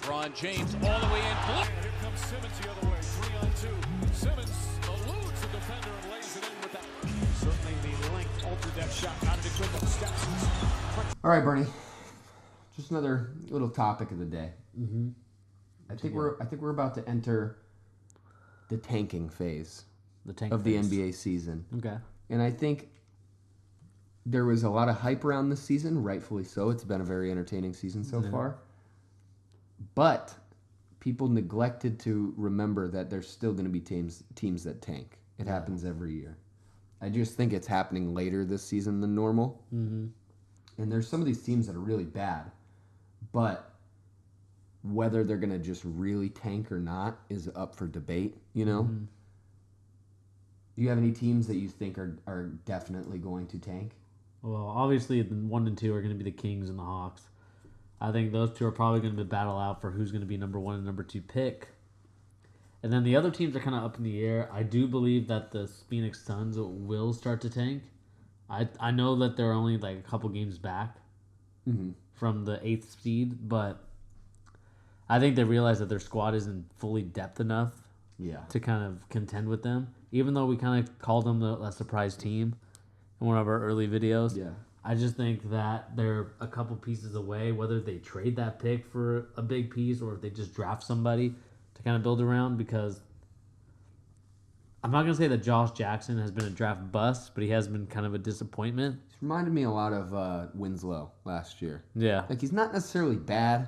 LeBron James all the way in. And here comes Simmons the other way, 3-on-2. Simmons eludes the defender and lays it in with that. Certainly the length altered that shot out of the window. Steps. All right, Bernie. Just another little topic of the day. Mm-hmm. I think we're about to enter the tanking phase The tank of phase. the NBA season. Okay. And I think there was a lot of hype around this season, rightfully so. It's been a very entertaining season so far. But people neglected to remember that there's still going to be teams that tank. It happens every year. I just think it's happening later this season than normal. Mm-hmm. And there's some of these teams that are really bad. But whether they're going to just really tank or not is up for debate, you know? Mm-hmm. Do you have any teams that you think are definitely going to tank? Well, obviously, the 1 and 2 are going to be the Kings and the Hawks. I think those two are probably going to battle out for who's going to be number 1 and number 2 pick. And then the other teams are kind of up in the air. I do believe that the Phoenix Suns will start to tank. I know that they're only like a couple games back from the 8th seed, but I think they realize that their squad isn't fully depth enough to kind of contend with them. Even though we kind of called them a surprise team in one of our early videos. Yeah. I just think that they're a couple pieces away, whether they trade that pick for a big piece or if they just draft somebody to kind of build around, because I'm not going to say that Josh Jackson has been a draft bust, but he has been kind of a disappointment. It's reminded me a lot of Winslow last year. Yeah. Like, he's not necessarily bad.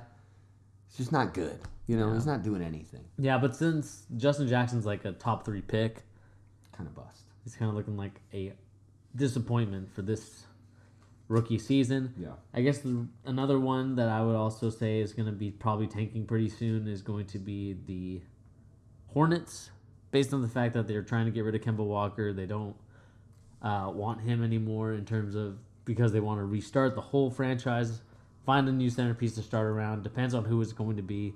He's just not good. You know, Yeah. he's not doing anything. Yeah, but since Justin Jackson's like a top 3 pick, Kind of bust. he's kind of looking like a disappointment for this rookie season. Yeah. I guess another one that I would also say is going to be probably tanking pretty soon is going to be the Hornets, based on the fact that they're trying to get rid of Kemba Walker. They don't want him anymore in terms of because they want to restart the whole franchise, find a new centerpiece to start around. Depends on who it's going to be.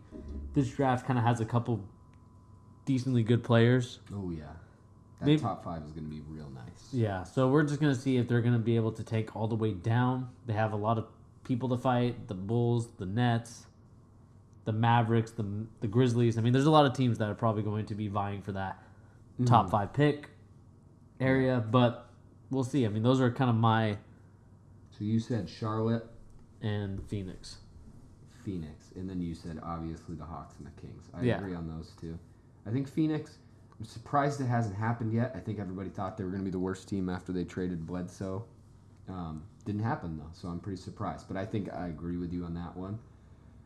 This draft kind of has a couple decently good players. Oh, yeah. That Maybe- top 5 is going to be real nice. Yeah, so we're just going to see if they're going to be able to take all the way down. They have a lot of people to fight, the Bulls, the Nets, the Mavericks, the Grizzlies. I mean, there's a lot of teams that are probably going to be vying for that top 5 pick area, but we'll see. I mean, those are kind of my So you said Charlotte, and Phoenix. Phoenix, and then you said obviously the Hawks and the Kings. I Yeah. agree on those two. I think Phoenix, I'm surprised it hasn't happened yet. I think everybody thought they were going to be the worst team after they traded Bledsoe. Didn't happen, though, so I'm pretty surprised. But I think I agree with you on that one.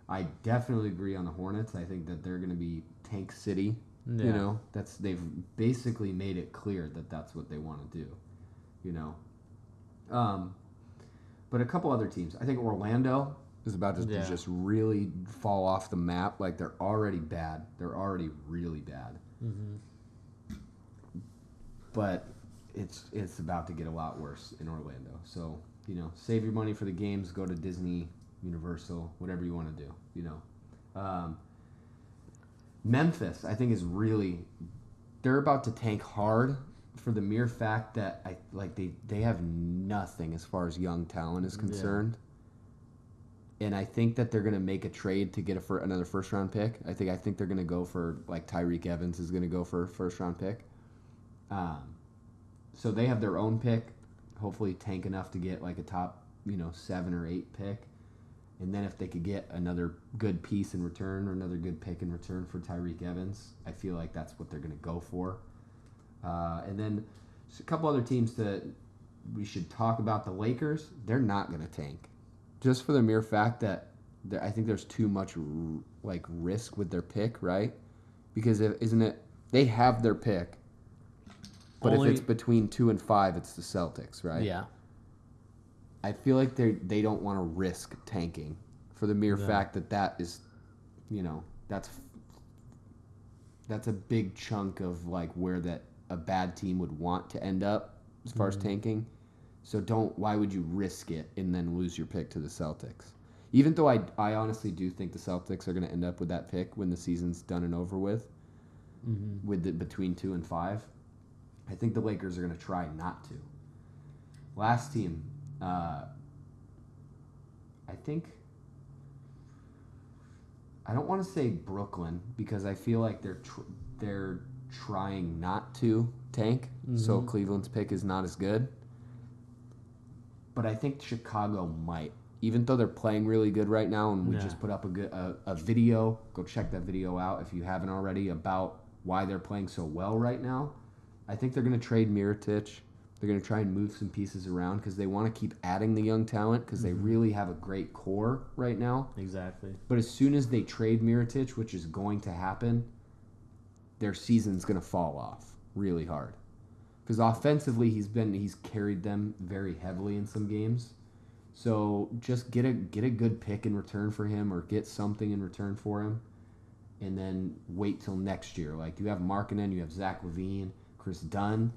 I definitely agree on the Hornets. I think that they're going to be Tank City. Yeah. You know, they've basically made it clear that that's what they want to do. You know, but a couple other teams. I think Orlando is about to Yeah. just really fall off the map. Like, they're already bad. They're already really bad. Mm-hmm. But it's about to get a lot worse in Orlando. So, you know, save your money for the games. Go to Disney, Universal, whatever you want to do. You know, Memphis, I think, is really they're about to tank hard for the mere fact that they have nothing as far as young talent is concerned. And I think that they're going to make a trade to get another first round pick. I think they're going to go for, like, Tyreek Evans is going to go for a first round pick. So they have their own pick, hopefully tank enough to get like a top, 7 or 8 pick. And then if they could get another good piece in return or another good pick in return for Tyreek Evans, I feel like that's what they're going to go for. And then just a couple other teams that we should talk about. The Lakers, they're not going to tank. Just for the mere fact that I think there's too much risk with their pick, right? Because they have their pick. But if it's between 2 and 5, it's the Celtics, right? Yeah. I feel like they don't want to risk tanking for the mere fact that is, that's a big chunk of like where a bad team would want to end up as far as tanking. So why would you risk it and then lose your pick to the Celtics? Even though I honestly do think the Celtics are going to end up with that pick when the season's done and over with, between 2 and 5. I think the Lakers are going to try not to. Last team, I I don't want to say Brooklyn because I feel like they're trying not to tank, so Cleveland's pick is not as good. But I think Chicago might, even though they're playing really good right now, and we just put up a video. Go check that video out if you haven't already about why they're playing so well right now. I think they're going to trade Mirotic. They're going to try and move some pieces around because they want to keep adding the young talent because they really have a great core right now. Exactly. But as soon as they trade Mirotic, which is going to happen, their season's going to fall off really hard. Because offensively, he's carried them very heavily in some games. So just get a good pick in return for him or get something in return for him, and then wait till next year. Like you have Markkanen, you have Zach LaVine, Chris Dunn.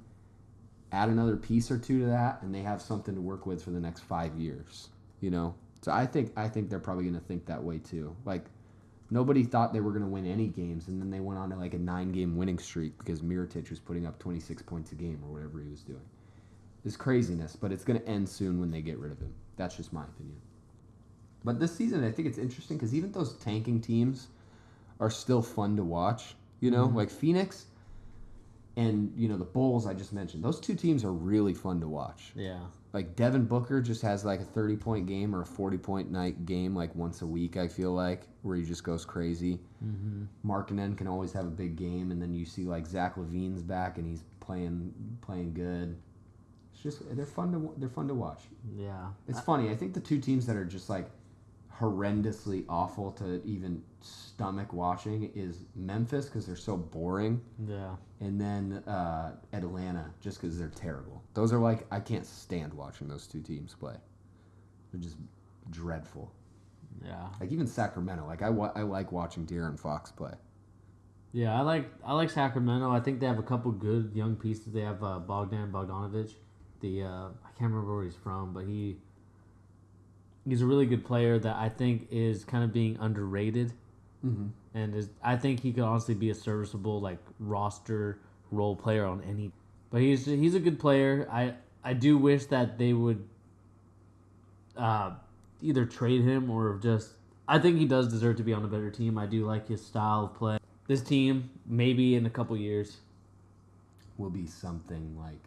Add another piece or two to that, and they have something to work with for the next 5 years. You know, so I think they're probably going to think that way too. Like nobody thought they were going to win any games, and then they went on to like a 9-game winning streak because Mirotic was putting up 26 points a game or whatever he was doing. It's craziness, but it's going to end soon when they get rid of him. That's just my opinion. But this season, I think it's interesting because even those tanking teams are still fun to watch. You know, like Phoenix. And, you know, the Bulls I just mentioned. Those two teams are really fun to watch. Yeah. Like, Devin Booker just has, like, a 30-point game or a 40-point night game, like, once a week, I feel like, where he just goes crazy. Markkanen can always have a big game, and then you see, like, Zach LaVine's back, and he's playing good. It's just, they're fun to watch. Yeah. It's funny. I think the two teams that are just, like, horrendously awful to even stomach watching is Memphis because they're so boring. Yeah. And then Atlanta, just because they're terrible. Those are like, I can't stand watching those two teams play. They're just dreadful. Yeah. Like even Sacramento, like I like watching De'Aaron Fox play. Yeah, I like Sacramento. I think they have a couple good young pieces. They have Bogdan Bogdanovic. I can't remember where he's from, but he's a really good player that I think is kind of being underrated. And I think he could honestly be a serviceable like roster role player on any. But he's a good player. I do wish that they would either trade him or just. I think he does deserve to be on a better team. I do like his style of play. This team, maybe in a couple years, will be something like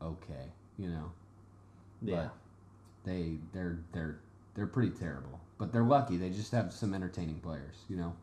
okay, you know. Yeah. But they're pretty terrible. But they're lucky. They just have some entertaining players, you know.